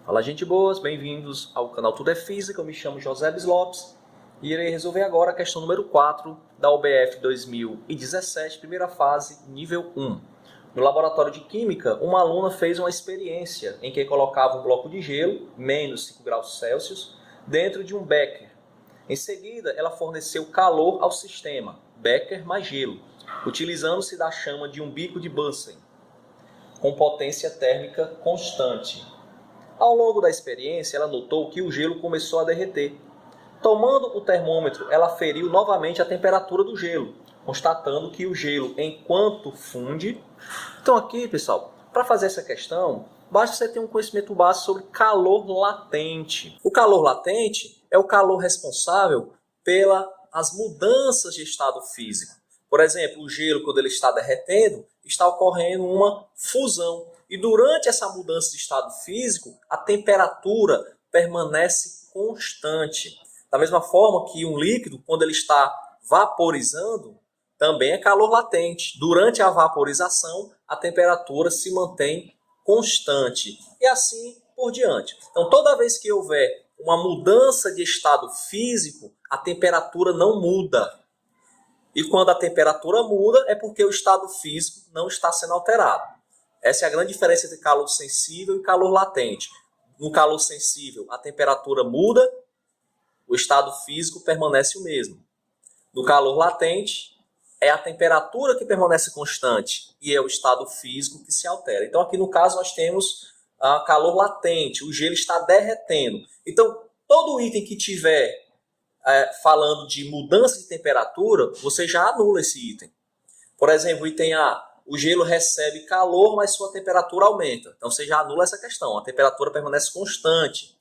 Fala, gente boas, bem-vindos ao canal Tudo é Física. Eu me chamo Josébes Lopes e irei resolver agora a questão número 4 da UBF 2017, primeira fase, nível 1. No laboratório de Química, uma aluna fez uma experiência em que colocava um bloco de gelo, menos 5 graus Celsius, dentro de um becker. Em seguida, ela forneceu calor ao sistema, becker mais gelo, utilizando-se da chama de um bico de Bunsen, com potência térmica constante. Ao longo da experiência, ela notou que o gelo começou a derreter. Tomando o termômetro, ela aferiu novamente a temperatura do gelo, constatando que o gelo, enquanto funde... Então aqui, pessoal, para fazer essa questão, basta você ter um conhecimento básico sobre calor latente. O calor latente é o calor responsável pelas mudanças de estado físico. Por exemplo, o gelo, quando ele está derretendo, está ocorrendo uma fusão. E durante essa mudança de estado físico, a temperatura permanece constante. Da mesma forma que um líquido, quando ele está vaporizando, também é calor latente. Durante a vaporização, a temperatura se mantém constante. E assim por diante. Então, toda vez que houver uma mudança de estado físico, a temperatura não muda. E quando a temperatura muda, é porque o estado físico não está sendo alterado. Essa é a grande diferença entre calor sensível e calor latente. No calor sensível, a temperatura muda, o estado físico permanece o mesmo. No calor latente, é a temperatura que permanece constante e é o estado físico que se altera. Então, aqui no caso, nós temos calor latente, o gelo está derretendo. Então, todo item que tiver falando de mudança de temperatura, você já anula esse item. Por exemplo, o item A, o gelo recebe calor, mas sua temperatura aumenta. Então, você já anula essa questão. A temperatura permanece constante.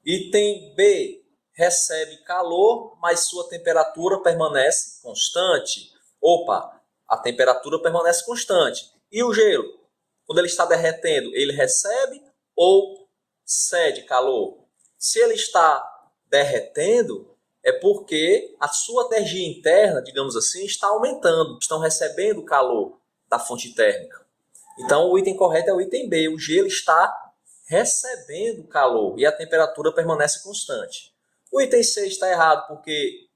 Item B, recebe calor, mas sua temperatura permanece constante. Opa, a temperatura permanece constante. E o gelo? Quando ele está derretendo, ele recebe ou cede calor? Se ele está derretendo, é porque a sua energia interna, digamos assim, está aumentando. Estão recebendo calor da fonte térmica. Então, o item correto é o item B. O gelo está recebendo calor e a temperatura permanece constante. O item C está errado porque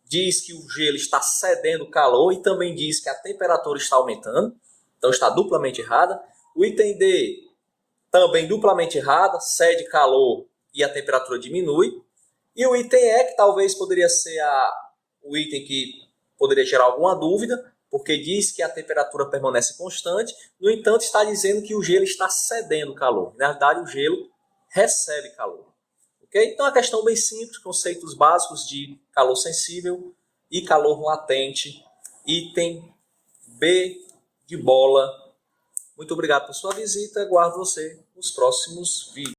diz que o gelo está cedendo calor e também diz que a temperatura está aumentando. Então, está duplamente errada. O item D, também duplamente errada, cede calor e a temperatura diminui. E o item E, que talvez poderia ser o item que poderia gerar alguma dúvida, porque diz que a temperatura permanece constante, no entanto está dizendo que o gelo está cedendo calor. Na verdade, o gelo recebe calor. Okay? Então, é uma questão bem simples, conceitos básicos de calor sensível e calor latente. Item B de bola. Muito obrigado por sua visita, aguardo você nos próximos vídeos.